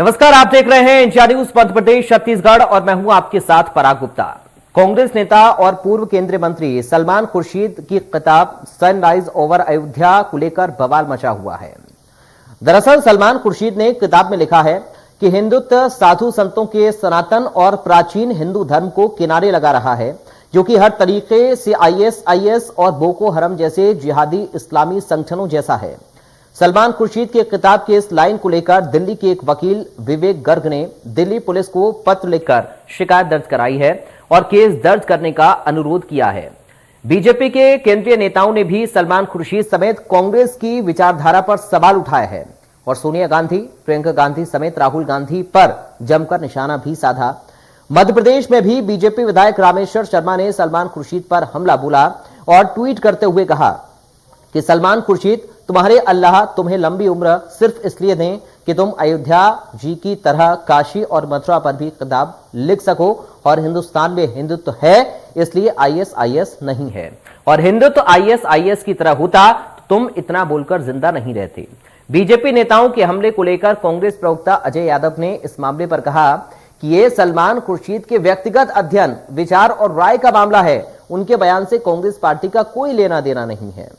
नमस्कार, आप देख रहे हैं इंडिया न्यूज मध्य प्रदेश छत्तीसगढ़ और मैं हूं आपके साथ पराग गुप्ता। कांग्रेस नेता और पूर्व केंद्रीय मंत्री सलमान खुर्शीद की किताब सनराइज ओवर अयोध्या को लेकर बवाल मचा हुआ है। दरअसल सलमान खुर्शीद ने किताब में लिखा है कि हिंदुत्व साधु संतों के सनातन और प्राचीन हिंदू धर्म को किनारे लगा रहा है, जो कि हर तरीके से आईएसआईएस और बोको हरम जैसे जिहादी इस्लामी संगठनों जैसा है। सलमान खुर्शीद की किताब के इस लाइन को लेकर दिल्ली के एक वकील विवेक गर्ग ने दिल्ली पुलिस को पत्र लिखकर शिकायत दर्ज कराई है और केस दर्ज करने का अनुरोध किया है। बीजेपी के केंद्रीय नेताओं ने भी सलमान खुर्शीद समेत कांग्रेस की विचारधारा पर सवाल उठाया है और सोनिया गांधी, प्रियंका गांधी समेत राहुल गांधी पर जमकर निशाना भी साधा। मध्य प्रदेश में भी बीजेपी विधायक रामेश्वर शर्मा ने सलमान खुर्शीद पर हमला बोला और ट्वीट करते हुए कहा कि सलमान खुर्शीद, तुम्हारे अल्लाह तुम्हें लंबी उम्र सिर्फ इसलिए दें कि तुम अयोध्या जी की तरह काशी और मथुरा पर भी किताब लिख सको, और हिंदुस्तान में हिंदुत्व है इसलिए आईएसआईएस नहीं है, और हिंदुत्व आईएसआईएस की तरह होता तो तुम इतना बोलकर जिंदा नहीं रहते। बीजेपी नेताओं के हमले को लेकर कांग्रेस प्रवक्ता अजय यादव ने इस मामले पर कहा कि यह सलमान खुर्शीद के व्यक्तिगत अध्ययन, विचार और राय का मामला है। उनके बयान से कांग्रेस पार्टी का कोई लेना देना नहीं है।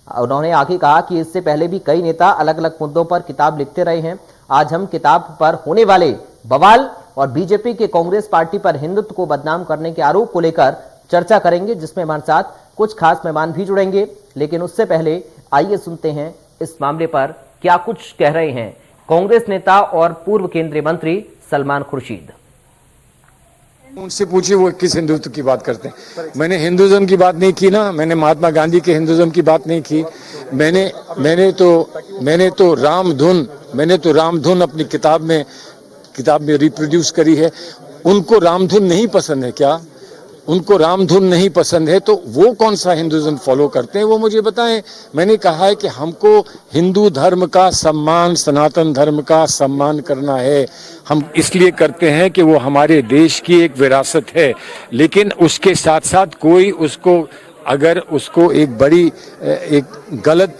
उन्होंने आगे कहा कि इससे पहले भी कई नेता अलग अलग मुद्दों पर किताब लिखते रहे हैं। आज हम किताब पर होने वाले बवाल और बीजेपी के कांग्रेस पार्टी पर हिंदुत्व को बदनाम करने के आरोप को लेकर चर्चा करेंगे, जिसमें हमारे साथ कुछ खास मेहमान भी जुड़ेंगे। लेकिन उससे पहले आइए सुनते हैं इस मामले पर क्या कुछ कह रहे हैं कांग्रेस नेता और पूर्व केंद्रीय मंत्री सलमान खुर्शीद। उनसे पूछिए वो किस हिंदुत्व की बात करते हैं। मैंने हिंदुज्म की बात नहीं की ना, मैंने महात्मा गांधी के हिंदुज्म की बात नहीं की। मैंने तो रामधुन अपनी किताब में रिप्रोड्यूस करी है। उनको रामधुन नहीं पसंद है क्या? उनको रामधुन नहीं पसंद है तो वो कौन सा हिंदुज्म फॉलो करते हैं वो मुझे बताएं। मैंने कहा है कि हमको हिंदू धर्म का सम्मान, सनातन धर्म का सम्मान करना है। हम इसलिए करते हैं कि वो हमारे देश की एक विरासत है, लेकिन उसके साथ साथ कोई उसको अगर उसको एक गलत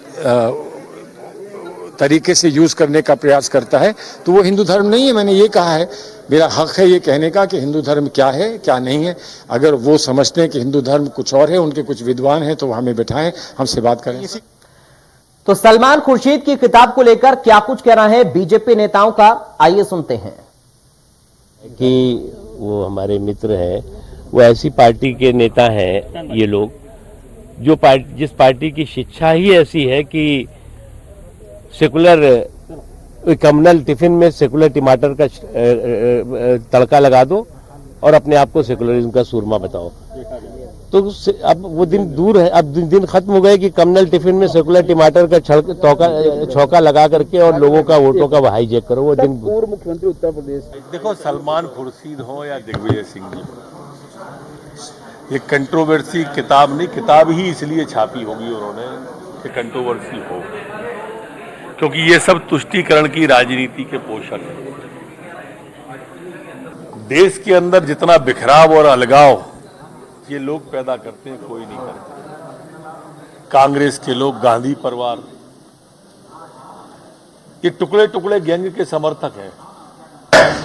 तरीके से यूज करने का प्रयास करता है तो वो हिंदू धर्म नहीं है। मैंने ये कहा है, मेरा हक है ये कहने का कि हिंदू धर्म क्या है क्या नहीं है। अगर वो समझते हैं कि हिंदू धर्म कुछ और है, उनके कुछ विद्वान हैं, तो वो हमें बिठाएं, हमसे बात करें। तो सलमान खुर्शीद की किताब को लेकर क्या कुछ कहना है बीजेपी नेताओं का, आइए सुनते हैं। कि वो हमारे मित्र हैं, वो ऐसी पार्टी के नेता हैं ये लोग जो जिस पार्टी की शिक्षा ही ऐसी है कि सेकुलर कम्युनल टिफिन में सेकुलर टमाटर का तड़का लगा दो और अपने आप को सेकुलरिज्म का सूरमा बताओ। तो अब वो दिन दूर है, अब दिन खत्म हो गए कि कम्युनल टिफिन में सेकुलर टमाटर का छौका लगा करके और लोगों का वोटों का हाईजैक करो। वो दिन पूर्व मुख्यमंत्री उत्तर प्रदेश, देखो सलमान खुर्शीद हो या दिग्विजय सिंह जी, ये कंट्रोवर्सी किताब नहीं, किताब ही इसलिए छापी होगी उन्होंने कि कंट्रोवर्सी हो, क्योंकि ये सब तुष्टीकरण की राजनीति के पोषक है। देश के अंदर जितना बिखराव और अलगाव ये लोग पैदा करते हैं, कोई नहीं करते। कांग्रेस के लोग, गांधी परिवार, ये टुकड़े टुकड़े गैंग के समर्थक हैं।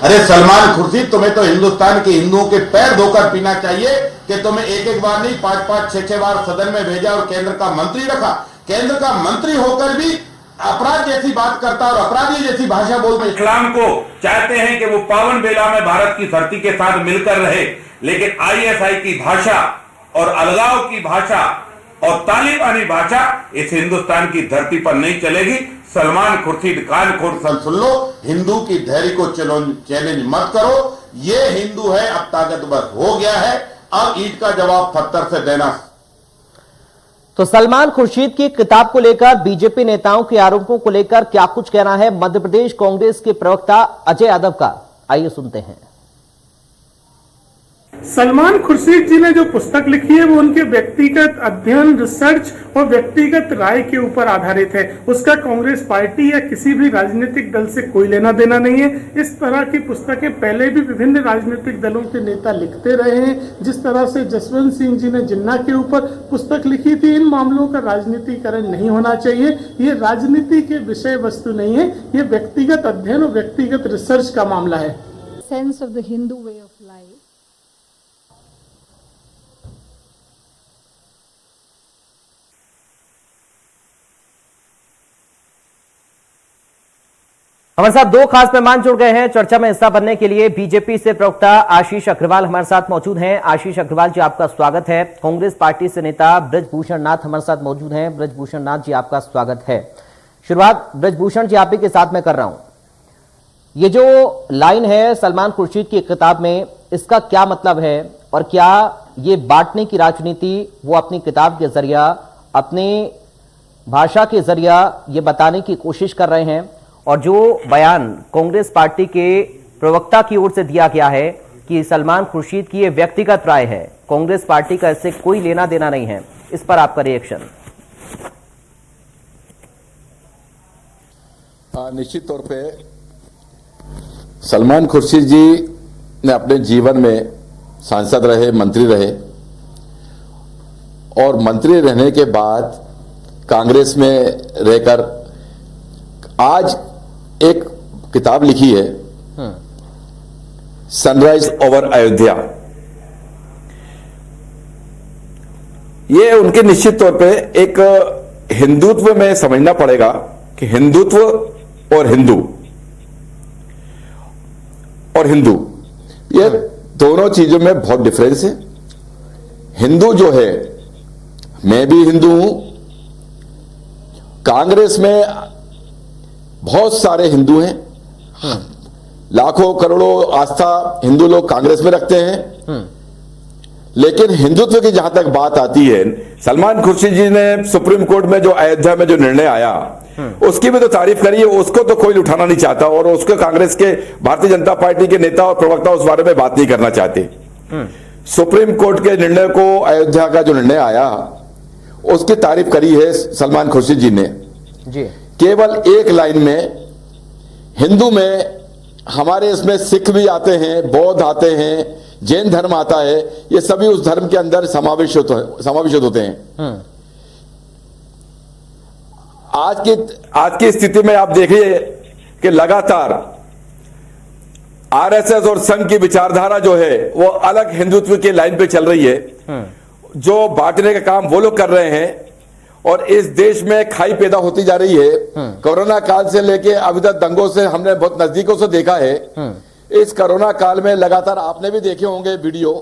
अरे सलमान खुर्शीद, तुम्हें तो हिंदुस्तान के हिंदुओं के पैर धोकर पीना चाहिए कि तुम्हें एक बार नहीं 5-5, 6-6 बार सदन में भेजा और केंद्र का मंत्री रखा। केंद्र का मंत्री होकर भी अपराध जैसी बात करता और अपराधी जैसी भाषा बोलता। इस्लाम को चाहते हैं कि वो पावन बेला में भारत की धरती के साथ मिलकर रहे, लेकिन आईएसआई की भाषा और अलगाव की भाषा और तालिबानी भाषा इस हिंदुस्तान की धरती पर नहीं चलेगी। सलमान खुर्शीद कान खोल सुन लो, हिंदू की धैर्य को चैलेंज मत करो। ये हिंदू है, अब ताकतवर हो गया है, अब ईंट का जवाब पत्थर से देना। तो सलमान खुर्शीद की किताब को लेकर बीजेपी नेताओं के आरोपों को लेकर क्या कुछ कहना है मध्य प्रदेश कांग्रेस के प्रवक्ता अजय यादव का, आइए सुनते हैं। सलमान खुर्शीद जी ने जो पुस्तक लिखी है वो उनके व्यक्तिगत अध्ययन, रिसर्च और व्यक्तिगत राय के ऊपर आधारित है। उसका कांग्रेस पार्टी या किसी भी राजनीतिक दल से कोई लेना देना नहीं है। इस तरह की पुस्तकें पहले भी विभिन्न राजनीतिक दलों के नेता लिखते रहे हैं। जिस तरह से जसवंत सिंह जी ने जिन्ना के ऊपर पुस्तक लिखी थी, इन मामलों का राजनीतिकरण नहीं होना चाहिए। ये राजनीति के विषय वस्तु नहीं है, ये व्यक्तिगत अध्ययन और व्यक्तिगत रिसर्च का मामला है। Sense of the Hindu way of life. हमारे साथ दो खास मेहमान जुड़ गए हैं चर्चा में हिस्सा बनने के लिए। बीजेपी से प्रवक्ता आशीष अग्रवाल हमारे साथ मौजूद हैं। आशीष अग्रवाल जी, आपका स्वागत है। कांग्रेस पार्टी से नेता ब्रजभूषण नाथ हमारे साथ मौजूद हैं। ब्रजभूषण नाथ जी, आपका स्वागत है। शुरुआत ब्रजभूषण जी आप ही के साथ में कर रहा हूं। ये जो लाइन है सलमान खुर्शीद की किताब में, इसका क्या मतलब है और क्या ये बांटने की राजनीति वो अपनी किताब के जरिया, अपनी भाषा के जरिया ये बताने की कोशिश कर रहे हैं? और जो बयान कांग्रेस पार्टी के प्रवक्ता की ओर से दिया गया है कि सलमान खुर्शीद की ये व्यक्तिगत राय है, कांग्रेस पार्टी का इससे कोई लेना देना नहीं है, इस पर आपका रिएक्शन? निश्चित तौर पे सलमान खुर्शीद जी ने अपने जीवन में सांसद रहे, मंत्री रहे और मंत्री रहने के बाद कांग्रेस में रहकर आज एक किताब लिखी है सनराइज ओवर अयोध्या। ये उनके निश्चित तौर पे एक हिंदुत्व में समझना पड़ेगा कि हिंदुत्व और हिंदू ये दोनों चीजों में बहुत डिफरेंस है। हिंदू जो है, मैं भी हिंदू हूं, कांग्रेस में बहुत सारे हिंदू हैं, लाखों करोड़ों आस्था हिंदू लोग कांग्रेस में रखते हैं। लेकिन हिंदुत्व की जहां तक बात आती है, सलमान खुर्शीद जी ने सुप्रीम कोर्ट में जो अयोध्या में जो निर्णय आया उसकी भी तो तारीफ करी है, उसको तो कोई उठाना नहीं चाहता और उसको कांग्रेस के, भारतीय जनता पार्टी के नेता और प्रवक्ता उस बारे में बात नहीं करना चाहते। सुप्रीम कोर्ट के निर्णय को, अयोध्या का जो निर्णय आया उसकी तारीफ करी है सलमान खुर्शीद जी ने जी। केवल एक लाइन में, हिंदू में हमारे इसमें सिख भी आते हैं, बौद्ध आते हैं, जैन धर्म आता है, ये सभी उस धर्म के अंदर समावेशित होते हैं। आज की स्थिति में आप देखिए कि लगातार आरएसएस और संघ की विचारधारा जो है वो अलग हिंदुत्व की लाइन पे चल रही है। जो बांटने का काम वो लोग कर रहे हैं और इस देश में खाई पैदा होती जा रही है। कोरोना काल से लेके अभी तक दंगों से हमने बहुत नजदीकों से देखा है। इस कोरोना काल में लगातार आपने भी देखे होंगे वीडियो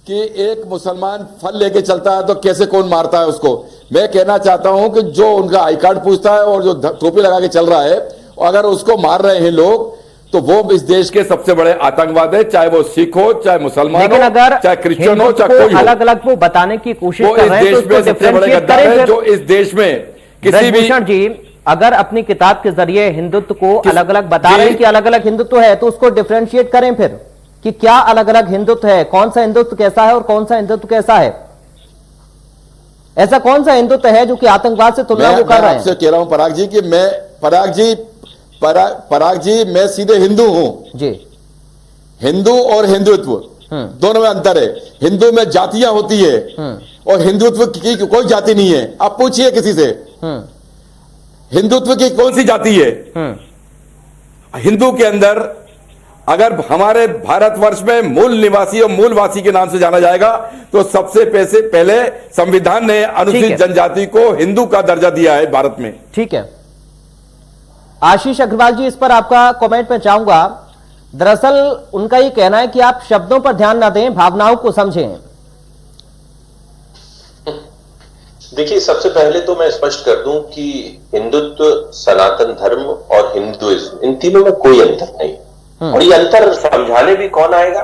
कि एक मुसलमान फल लेके चलता है तो कैसे कौन मारता है उसको। मैं कहना चाहता हूं कि जो उनका आई कार्ड पूछता है और जो टोपी लगा के चल रहा है, अगर उसको मार रहे हैं लोग तो वो इस देश के सबसे बड़े आतंकवाद है, चाहे वो सिख हो, चाहे मुसलमान हो, चाहे क्रिश्चियन हो, चाहे कोई हो। अलग अलग वो बताने की कोशिश कर रहे हैं तो देश में सबसे बड़े गद्दार है जो इस देश में किसी भी। जी, अगर अपनी किताब के जरिए हिंदुत्व को अलग अलग बता रहे हैं कि अलग अलग हिंदुत्व है, तो उसको डिफरेंशिएट करें फिर कि क्या अलग अलग हिंदुत्व है, कौन सा हिंदुत्व कैसा है और कौन सा हिंदुत्व कैसा है। ऐसा कौन सा हिंदुत्व है जो कि आतंकवाद से तुलना वो कर रहे हैं? आपसे कह रहा हूं पराग जी कि मैं पराग जी मैं सीधे हिंदू हूं जी। हिंदू और हिंदुत्व दोनों में अंतर है। हिंदू में जातियां होती है और हिंदुत्व की कोई जाति नहीं है। आप पूछिए किसी से हिंदुत्व की कौन सी जाति है। हिंदू के अंदर अगर हमारे भारतवर्ष में मूल निवासी और मूलवासी के नाम से जाना जाएगा तो सबसे पहले संविधान ने अनुसूचित जनजाति को हिंदू का दर्जा दिया है भारत में। ठीक है आशीष अग्रवाल जी, इस पर आपका कमेंट मैं चाहूंगा। दरअसल उनका ये कहना है कि आप शब्दों पर ध्यान ना दें, भावनाओं को समझें। देखिए, सबसे पहले तो मैं स्पष्ट कर दूं कि हिंदुत्व, सनातन धर्म और हिंदुइज्म, इन तीनों में कोई अंतर नहीं। और ये अंतर समझाने भी कौन आएगा?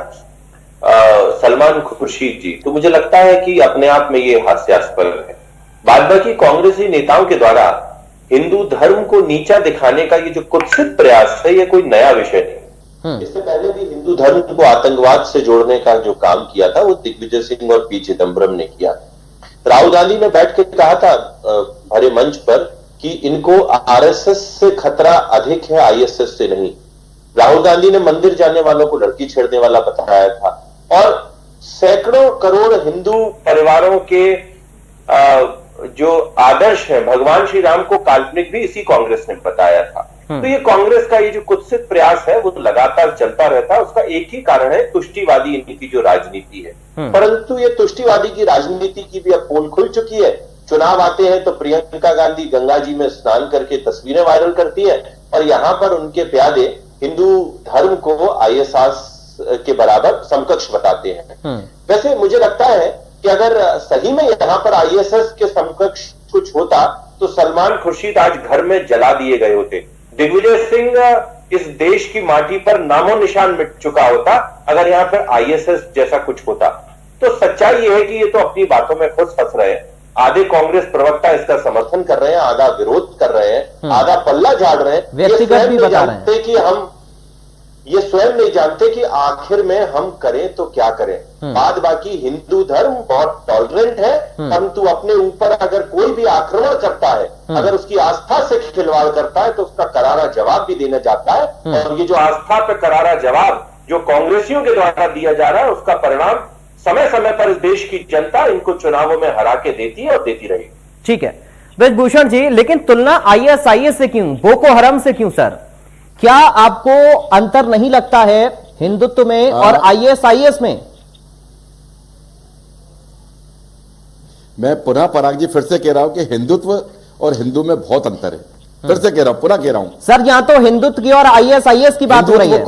सलमान खुर्शीद जी। तो मुझे लगता है कि अपने आप में ये हास्यास्पद है। बाद बाकी कांग्रेसी नेताओं के द्वारा हिंदू धर्म को नीचा दिखाने का ये जो कुत्सित प्रयास है, ये कोई नया विषय नहीं। इससे पहले भी हिंदू धर्म को आतंकवाद से जोड़ने का जो काम किया था वो दिग्विजय सिंह और पी चिदम्बरम ने किया। राहुल गांधी ने बैठ के कहा था भरे मंच पर कि इनको आरएसएस से खतरा अधिक है, आईएसएस से नहीं। राहुल गांधी ने मंदिर जाने वालों को लड़की छेड़ने वाला बताया था और सैकड़ों करोड़ हिंदू परिवारों के जो आदर्श है भगवान श्री राम को काल्पनिक भी इसी कांग्रेस ने बताया था। तो ये कांग्रेस का ये जो कुत्सित प्रयास है वो लगातार चलता रहता है। उसका एक ही कारण है तुष्टिवादी इनकी जो राजनीति है। परंतु ये तुष्टिवादी की राजनीति की भी अब पोल खुल चुकी है। चुनाव आते हैं तो प्रियंका गांधी गंगा जी में स्नान करके तस्वीरें वायरल करती है और यहाँ पर उनके प्यादे हिंदू धर्म को आईएसआई के बराबर समकक्ष बताते हैं। वैसे मुझे लगता है कि अगर सही में यहाँ पर आईएसएस के समकक्ष कुछ होता तो सलमान खुर्शीद आज घर में जला दिए गए होते। दिग्विजय सिंह इस देश की माटी पर नामो निशान मिट चुका होता अगर यहाँ पर आईएसएस जैसा कुछ होता। तो सच्चाई ये है कि ये तो अपनी बातों में खुद फंस रहे हैं। आधे कांग्रेस प्रवक्ता इसका समर्थन कर रहे हैं, आधा विरोध कर रहे हैं, आधा पल्ला झाड़ रहे हैं। व्यक्तिगत भी बता रहे हैं कि हम ये स्वयं नहीं जानते कि आखिर में हम करें तो क्या करें। बाद बाकी हिंदू धर्म बहुत टॉलरेंट है, परंतु अपने ऊपर अगर कोई भी आक्रमण करता है, अगर उसकी आस्था से खिलवाड़ करता है तो उसका करारा जवाब भी देना जाता है। और ये जो आस्था पे करारा जवाब जो कांग्रेसियों के द्वारा दिया जा रहा है उसका परिणाम समय समय पर इस देश की जनता इनको चुनावों में हरा के देती है और देती रहेगी। ठीक है ब्रजभूषण जी, लेकिन तुलना आईएसआईएस से क्यों, बोको हराम से क्यों सर? क्या आपको अंतर नहीं लगता है हिंदुत्व में और आईएसआईएस में? मैं पुनः पराग जी फिर से कह रहा हूं कि हिंदुत्व और हिंदू में बहुत अंतर है। फिर से कह रहा हूं, पुनः कह रहा हूं सर, यहां तो हिंदुत्व की और आईएसआईएस की बात हो रही है।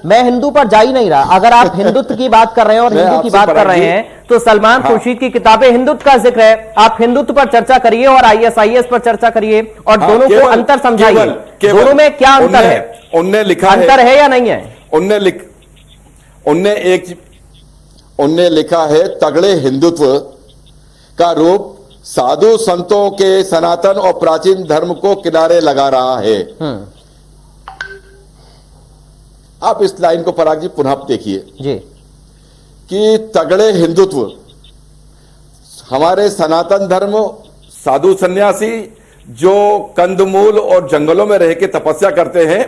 मैं हिंदू पर जा ही नहीं रहा। अगर आप हिंदुत्व की बात कर रहे हैं और हिंदू की बात कर रहे हैं तो सलमान खुर्शीद की किताबें हिंदुत्व का जिक्र है। आप हिंदुत्व पर चर्चा करिए और आईएसआईएस पर चर्चा करिए और दोनों को अंतर समझाइए। दोनों में क्या अंतर है? उनने लिखा अंतर है या नहीं है? उनने लिखा है तगड़े हिंदुत्व का रूप साधु संतों के सनातन और प्राचीन धर्म को किनारे लगा रहा है। आप इस लाइन को पराग जी पुनः देखिए जी कि तगड़े हिंदुत्व हमारे सनातन धर्म साधु सन्यासी जो कंदमूल और जंगलों में रह के तपस्या करते हैं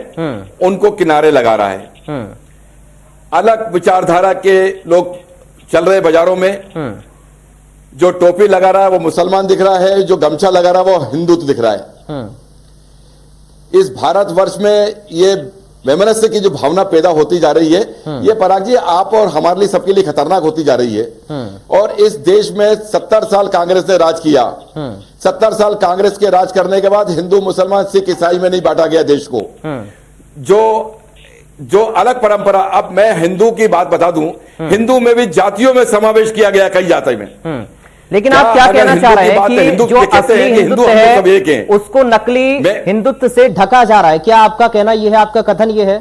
उनको किनारे लगा रहा है। अलग विचारधारा के लोग चल रहे बाजारों में, जो टोपी लगा रहा है वो मुसलमान दिख रहा है, जो गमछा लगा रहा है वो हिंदुत्व दिख रहा है। इस भारतवर्ष में ये वैमनस्य की जो भावना पैदा होती जा रही है, ये पराग जी आप और हमारे लिए सबके लिए खतरनाक होती जा रही है। और इस देश में 70 साल कांग्रेस ने राज किया। 70 साल कांग्रेस के राज करने के बाद हिंदू मुसलमान सिख ईसाई में नहीं बांटा गया देश को। जो अलग परंपरा, अब मैं हिंदू की बात बता दूं, हिंदू में भी जातियों में समावेश किया गया कई जाति में। लेकिन आप क्या कहना चाह रहे हैं कि जो असली हिंदुत्व है उसको नकली हिंदुत्व से ढका जा रहा है? क्या आपका कहना यह है, आपका कथन यह है?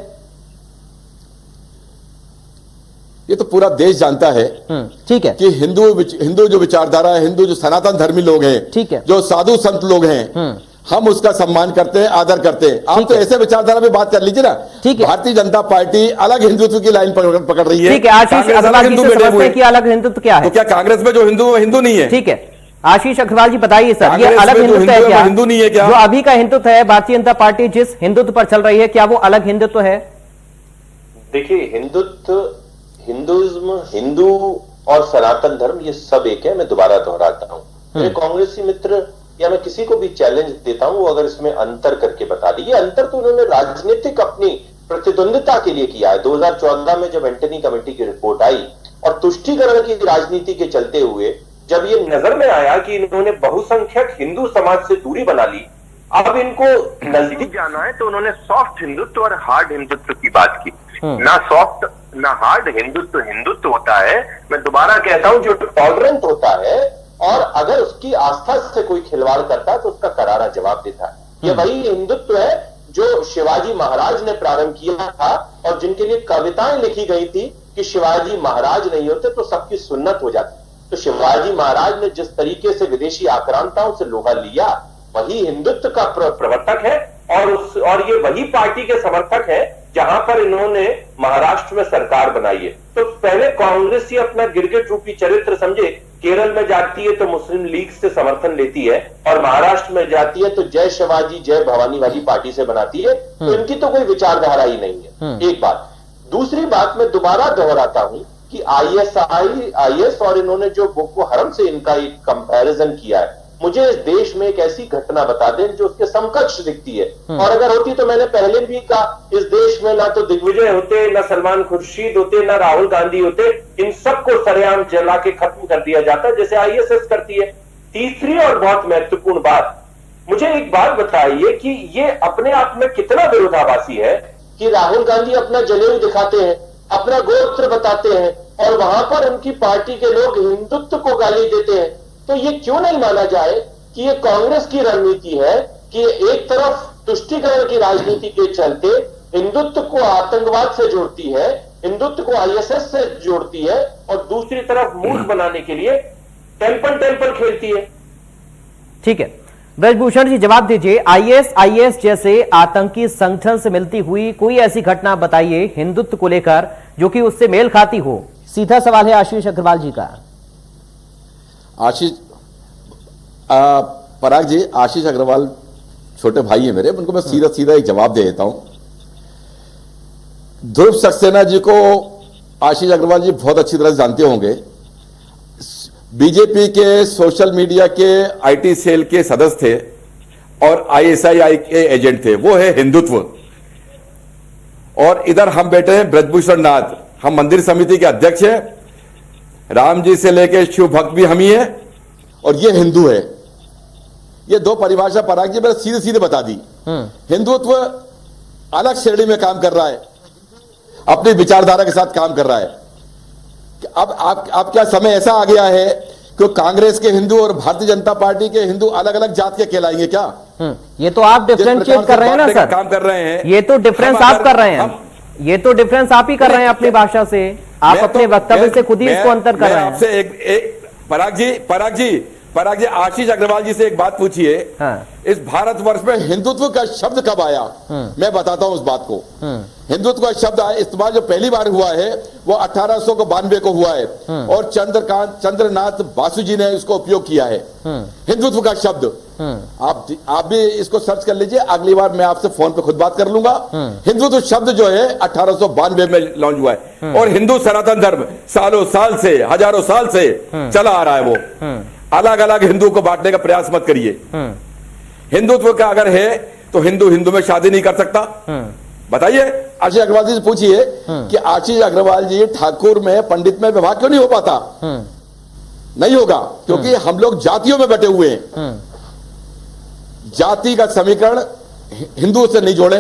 ये तो पूरा देश जानता है ठीक है कि हिंदू जो विचारधारा है, हिंदू जो सनातन धर्मी लोग हैं, ठीक है, जो साधु संत लोग हैं, हम उसका सम्मान करते हैं, आदर करते हैं। आप तो ऐसे विचारधारा में बात कर लीजिए ना। ठीक है, भारतीय जनता पार्टी अलग हिंदुत्व की लाइन पकड़ रही है। ठीक है, आशीष अग्रवाल जी से समझते हैं कि अलग हिंदुत्व क्या है? तो क्या कांग्रेस में जो हिंदू है हिंदू नहीं है? ठीक है, आशीष अग्रवाल जी बताइए सर, ये अलग हिंदुत्व है क्या? हिंदू नहीं है क्या? जो अभी का हिंदुत्व है, भारतीय जनता पार्टी जिस हिंदुत्व पर चल रही है, क्या वो अलग हिंदुत्व है? देखिए, हिंदुइज्म, हिंदू और सनातन धर्म ये सब एक है। मैं दोबारा दोहराता हूं, मेरे कांग्रेसी मित्र या मैं किसी को भी चैलेंज देता हूं वो अगर इसमें अंतर करके बता दी। ये अंतर तो उन्होंने राजनीतिक अपनी प्रतिद्वंदिता के लिए किया है। 2014 में जब एंटनी कमेटी की रिपोर्ट आई और तुष्टीकरण की राजनीति के चलते हुए जब ये नजर में आया कि इन्होंने बहुसंख्यक हिंदू समाज से दूरी बना ली, अब इनको नजदीक जाना है, तो उन्होंने सॉफ्ट हिंदुत्व और हार्ड हिंदुत्व की बात की। ना सॉफ्ट ना हार्ड हिंदुत्व होता है। मैं दोबारा कहता हूं, जो टॉलरेंट होता है और अगर उसकी आस्था से कोई खिलवाड़ करता है तो उसका करारा जवाब देता है। ये वही हिंदुत्व है जो शिवाजी महाराज ने प्रारंभ किया था और जिनके लिए कविताएं लिखी गई थी कि शिवाजी महाराज नहीं होते तो सबकी सुन्नत हो जाती। तो शिवाजी महाराज ने जिस तरीके से विदेशी आक्रांताओं से लोहा लिया, वही हिंदुत्व का प्रवर्तक है और ये वही पार्टी के समर्थक है जहां पर इन्होंने महाराष्ट्र में सरकार बनाई है। तो पहले कांग्रेस ही अपना गिरगिट रूपी चरित्र समझे, केरल में जाती है तो मुस्लिम लीग से समर्थन लेती है और महाराष्ट्र में जाती है तो जय शिवाजी जय भवानी वाली पार्टी से बनाती है, तो इनकी तो कोई विचारधारा ही नहीं है। एक बात। दूसरी बात मैं दोबारा दोहराता हूं कि आईएस और इन्होंने जो बोको हरम से इनका एक कंपैरिजन किया है, मुझे इस देश में एक ऐसी घटना बता दें जो उसके समकक्ष दिखती है। और अगर होती तो मैंने पहले भी कहा, इस देश में ना तो दिग्विजय होते, ना सलमान खुर्शीद होते, ना राहुल गांधी होते, इन सबको सरेआम जला के खत्म कर दिया जाता जैसे आईएसएस करती है। तीसरी और बहुत महत्वपूर्ण बात, मुझे एक बात बताइए कि ये अपने आप में कितना विरोधाभासी है कि राहुल गांधी अपना जनेऊ दिखाते हैं, अपना गोत्र बताते हैं और वहां पर उनकी पार्टी के लोग हिंदुत्व को गाली देते हैं। तो ये क्यों नहीं माना जाए कि ये कांग्रेस की रणनीति है कि एक तरफ तुष्टीकरण की राजनीति के चलते हिंदुत्व को आतंकवाद से जोड़ती है, हिंदुत्व को आईएसएस से जोड़ती है और दूसरी तरफ मूर्ख बनाने के लिए टेम्पल खेलती है। ठीक है, ब्रजभूषण जी जवाब दीजिए। आईएस जैसे आतंकी संगठन से मिलती हुई कोई ऐसी घटना बताइए हिंदुत्व को लेकर जो कि उससे मेल खाती हो। सीधा सवाल है आशीष अग्रवाल जी का। आशीष पराग जी, आशीष अग्रवाल छोटे भाई हैं मेरे, उनको मैं सीधा एक जवाब दे देता हूं। ध्रुव सक्सेना जी को आशीष अग्रवाल जी बहुत अच्छी तरह से जानते होंगे। बीजेपी के सोशल मीडिया के आईटी सेल के सदस्य थे और आईएसआई के एजेंट थे। वो है हिंदुत्व। और इधर हम बैठे हैं ब्रजभूषण नाथ, हम मंदिर समिति के अध्यक्ष हैं। राम जी से लेकर शिव भक्त भी हम ही है और ये हिंदू है। ये दो परिभाषा पराग जी मैंने सीधे बता दी। हिंदुत्व अलग श्रेणी में काम कर रहा है, अपनी विचारधारा के साथ काम कर रहा है। अब आप क्या समय ऐसा आ गया है कि कांग्रेस के हिंदू और भारतीय जनता पार्टी के हिंदू अलग अलग जात के कहलाएंगे क्या? ये तो आप डिफरेंशिएट कर रहे हैं ना सर, काम कर रहे हैं। ये तो डिफरेंस आप कर रहे हैं, ये तो डिफरेंस आप ही कर रहे हैं अपनी भाषा से, आप अपने वक्तव्य से खुद ही इसको अंतर कर रहे हैं। आपसे एक पराग जी आशीष अग्रवाल जी से एक बात पूछिए। इस भारतवर्ष में हिंदुत्व का शब्द कब आया? मैं बताता हूं उस बात को। हिंदुत्व का शब्द इस्तेमाल जो पहली बार हुआ है वो 1892 को हुआ है और चंद्रनाथ बासु जी ने इसको उपयोग किया है, हिंदुत्व का शब्द। आप भी इसको सर्च कर लीजिए, अगली बार मैं आपसे फोन पे खुद बात कर लूंगा। हिंदुत्व शब्द जो है 1892 में लॉन्च हुआ है और हिंदू सनातन धर्म सालों साल से, हजारों साल से चला आ रहा है। वो अलग अलग हिंदू को बांटने का प्रयास मत करिए। हिंदुत्व का अगर है तो हिंदू में शादी नहीं कर सकता। बताइए आशीष अग्रवाल जी से पूछिए कि आशीष अग्रवाल जी ठाकुर में पंडित में विवाह क्यों नहीं हो पाता? नहीं होगा क्योंकि हम लोग जातियों में बैठे हुए हैं। जाति का समीकरण हिंदू से नहीं जोड़े।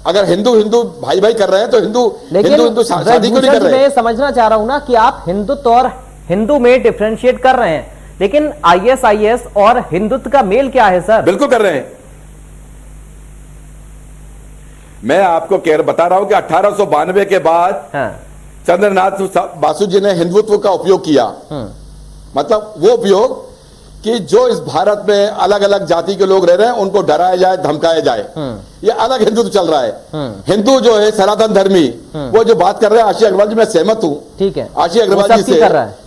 अगर हिंदू भाई कर रहे हैं तो हिंदू शादी क्यों नहीं कर रहे? मैं समझना चाह रहा हूं ना कि आप हिंदुत्व और हिंदू में डिफरेंशिएट कर रहे हैं, लेकिन आईएस और हिंदुत्व का मेल क्या है सर? बिल्कुल कर रहे हैं। मैं आपको बता रहा हूं कि 1892 के बाद चंद्रनाथ बासु जी ने हिंदुत्व का उपयोग किया। मतलब वो उपयोग कि जो इस भारत में अलग अलग जाति के लोग रह रहे हैं उनको डराया जाए, धमकाया जाए, ये अलग हिंदुत्व चल रहा है। हिंदू जो है सनातन धर्मी, वो जो बात कर रहे हैं आशीष अग्रवाल जी, मैं सहमत हूं। ठीक है, आशीष अग्रवाल जी से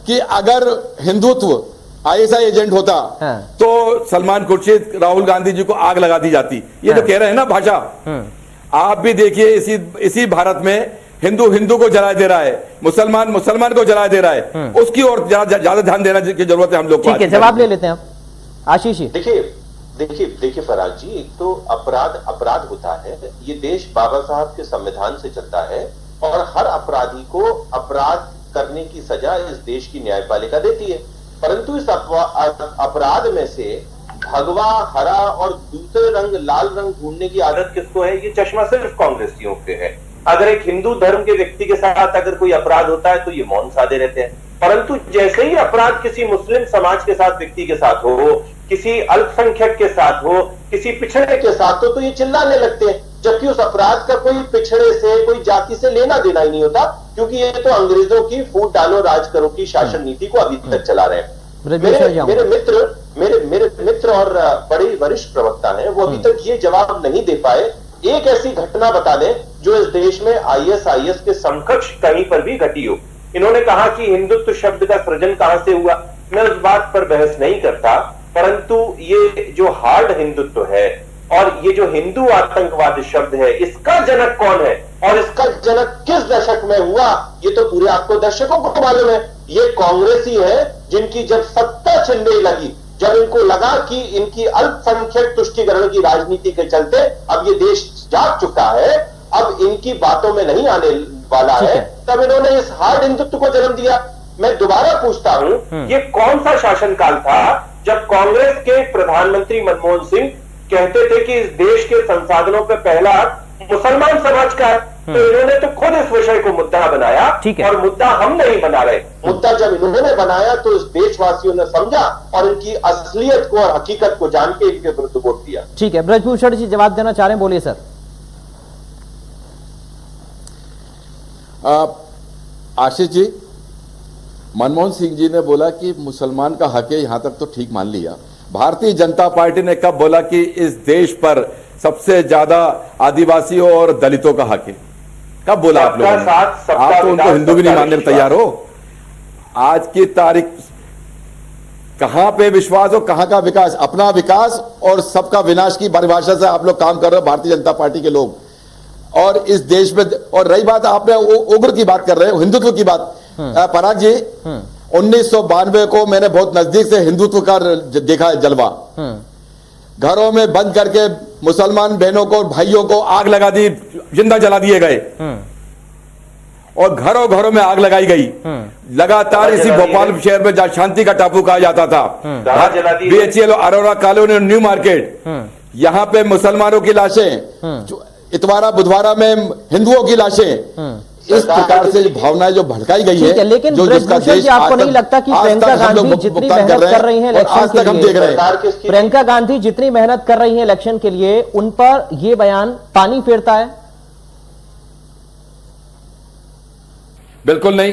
कि अगर हिंदुत्व आईएसआई एजेंट होता तो सलमान खुर्शीद, राहुल गांधी जी को आग लगा दी जाती। ये जो कह रहे हैं ना भाषा, आप भी देखिए इसी भारत में हिंदू को जला दे रहा है, मुसलमान को जला दे रहा है। उसकी ओर ज्यादा ध्यान देने की जरूरत है हम लोग को। ठीक है, जवाब ले लेते हैं आप आशीष जी। देखिए फराज जी, एक तो अपराध होता है। ये देश बाबा साहब के संविधान से चलता है और हर अपराधी को अपराध करने की सजा इस देश की न्यायपालिका देती है। परंतु इस अपराध में से भगवा, हरा और दूसरे रंग लाल रंग ढूंढने की आदत किसको है? ये चश्मा सिर्फ कांग्रेसियों पे है। अगर एक हिंदू धर्म के व्यक्ति के साथ अगर कोई अपराध होता है तो ये मौन साधे रहते हैं, परंतु जैसे ही अपराध किसी मुस्लिम समाज के साथ, व्यक्ति के साथ हो, किसी अल्पसंख्यक के साथ हो, किसी पिछड़े के साथ हो, तो ये चिल्लाने लगते हैं। जबकि उस अपराध का कोई पिछड़े से, कोई जाति से लेना देना ही नहीं होता, क्योंकि ये तो अंग्रेजों की फूट डालो राज करो की शासन नीति को अभी तक चला रहे हैं। मेरे मित्र और बड़े वरिष्ठ प्रवक्ता हैं, वो अभी तक ये जवाब नहीं दे पाए। एक ऐसी घटना बता दें जो इस देश में आईएसआईएस के समकक्ष कहीं पर भी घटी हो। इन्होंने कहा कि हिंदुत्व शब्द का सृजन कहां से हुआ, मैं उस बात पर बहस नहीं करता, परंतु ये जो हार्ड हिंदुत्व है और ये जो हिंदू आतंकवाद शब्द है, इसका जनक कौन है और इसका जनक किस दशक में हुआ, ये तो पूरे आपको दर्शकों को मालूम है। ये कांग्रेस ही है जिनकी जब सत्ता छिनने लगी, जब इनको लगा कि इनकी अल्पसंख्यक तुष्टीकरण की राजनीति के चलते अब ये देश जाग चुका है, अब इनकी बातों में नहीं आने वाला है, तब इन्होंने इस हार्ड हिंदुत्व को जन्म दिया। मैं दोबारा पूछता हूं, ये कौन सा शासनकाल था जब कांग्रेस के प्रधानमंत्री मनमोहन सिंह कहते थे कि इस देश के संसाधनों पर पहला मुसलमान समाज का है, तो इन्होंने तो खुद इस विषय को मुद्दा बनाया और मुद्दा हम नहीं बना रहे। मुद्दा जब इन्होंने बनाया तो इस देशवासियों ने समझा और इनकी असलियत को और हकीकत को जान के इनके विरुद्ध वोट दिया। ठीक है, ब्रजभूषण जी जवाब देना चाह रहे हैं, बोलिए सर। आशीष जी, मनमोहन सिंह जी ने बोला कि मुसलमान का हक है, यहां तक तो ठीक मान लिया। भारतीय जनता पार्टी ने कब बोला कि इस देश पर सबसे ज्यादा आदिवासियों और दलितों का हक है? कब बोला आप लोगों ने? आप तो उनको हिंदू भी नहीं मानने में तैयार हो। आज की तारीख कहां पे विश्वास और कहां का विकास? अपना विकास और सबका विनाश की परिभाषा से आप लोग काम कर रहे हो, भारतीय जनता पार्टी के लोग। और इस देश में, और रही बात आपने उग्र की बात कर रहे हो, हिंदुत्व की बात, पराग जी, 1992 को मैंने बहुत नजदीक से हिंदुत्व का देखा है जलवा। घरों में बंद करके मुसलमान बहनों को, भाइयों को आग लगा दी, जिंदा जला दिए गए और घरों घरों में आग लगाई गई लगातार। इसी भोपाल शहर में जहां शांति का टापू कहा जाता था, BHEL, Arora colony, new market, यहां पे मुसलमानों की लाशें, इतवारा बुधवारा में हिंदुओं की लाशें, इस प्रकार से भावनाएं जो भड़काई गई है, लेकिन ब्रजभूषण जी, आपको नहीं लगता कि प्रियंका गांधी जितनी मेहनत कर रही हैं इलेक्शन के लिए, प्रियंका गांधी जितनी मेहनत कर रही हैं इलेक्शन के लिए, उन पर यह बयान पानी फेरता है? बिल्कुल नहीं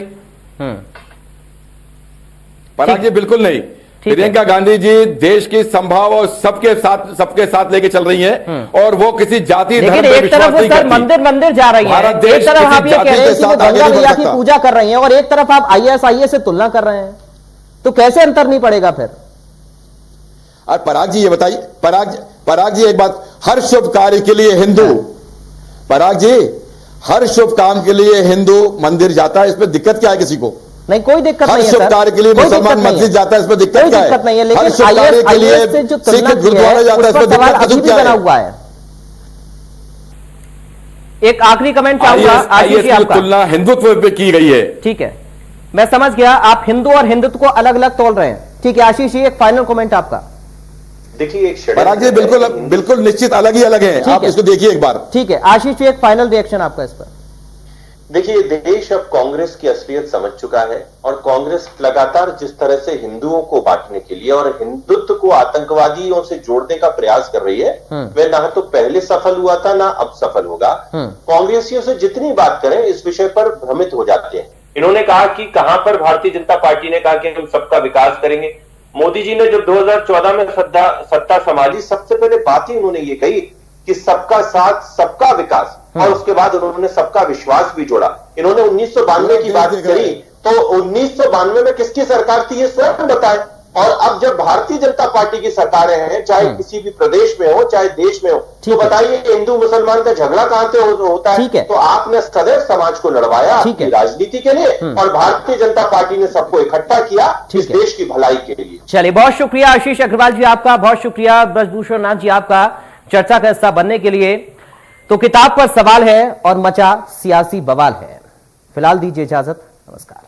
पराग जी, बिल्कुल नहीं। प्रियंका गांधी जी देश की संभाव और सबके साथ लेके चल रही हैं और वो किसी जाति धर्म पे विश्वास नहीं करती। मंदिर जा रही हैं, एक तरफ आप ये कह रहे हैं कि वो गंगा मैया की पूजा कर रही हैं और एक तरफ आप ISIS से तुलना कर रहे हैं, तो कैसे अंतर नहीं पड़ेगा फिर? और पराग जी ये बताइए, पराग जी एक बात, हर शुभ कार्य के लिए हिंदू, पराग जी हर शुभ काम के लिए हिंदू मंदिर जाता है, इसमें दिक्कत क्या है किसी को? नहीं, कोई दिक्कत नहीं है। हर शुभ कार्य के लिए मुसलमान मस्जिद जाता है, इसमें दिक्कत क्या है? दिक्कत नहीं है, लेकिन हर शुभ कार्य के लिए सिख गुरुद्वारा जाता है, इसमें दिक्कत क्या बना हुआ है? एक आखिरी कमेंट चाहूंगा, आशीष जी, आपका तुलना हिंदुत्व पे की गई है। ठीक है, मैं समझ गया, आप हिंदू और हिंदुत्व को अलग अलग तोल रहे हैं। ठीक है, आशीष जी, एक फाइनल कमेंट आपका। देखिए, एक पराग जी बिल्कुल निश्चित अलग ही अलग है, आप इसको देखिए एक बार। ठीक है, आशीष जी, एक फाइनल रिएक्शन आपका इस पर। देखिए, देश अब कांग्रेस की असलियत समझ चुका है और कांग्रेस लगातार जिस तरह से हिंदुओं को बांटने के लिए और हिंदुत्व को आतंकवादियों से जोड़ने का प्रयास कर रही है, वह ना तो पहले सफल हुआ था ना अब सफल होगा। कांग्रेसियों से जितनी बात करें इस विषय पर भ्रमित हो जाते हैं। इन्होंने कहा कि कहां पर भारतीय जनता पार्टी ने कहा कि हम सबका विकास करेंगे। मोदी जी ने जब 2014 में सत्ता संभाली, सबसे पहले बात ही उन्होंने ये कही कि सबका साथ सबका विकास, और उसके बाद उन्होंने सबका विश्वास भी जोड़ा। इन्होंने 1992 की बात करी, तो 1992 में किसकी सरकार थी ये स्वयं बताएं। और अब जब भारतीय जनता पार्टी की सरकारें हैं, चाहे किसी भी प्रदेश में हो चाहे देश में हो, तो बताइए हिंदू मुसलमान का झगड़ा कहां से होता है? तो आपने सदैव समाज को लड़वाया अपनी राजनीति के लिए और भारतीय जनता पार्टी ने सबको इकट्ठा किया इस देश की भलाई के लिए। चलिए, बहुत शुक्रिया आशीष अग्रवाल जी आपका, बहुत शुक्रिया ब्रजभूषण नाथ जी आपका चर्चा का हिस्सा बनने के लिए। तो किताब पर सवाल है और मचा सियासी बवाल है। फिलहाल दीजिए इजाजत, नमस्कार।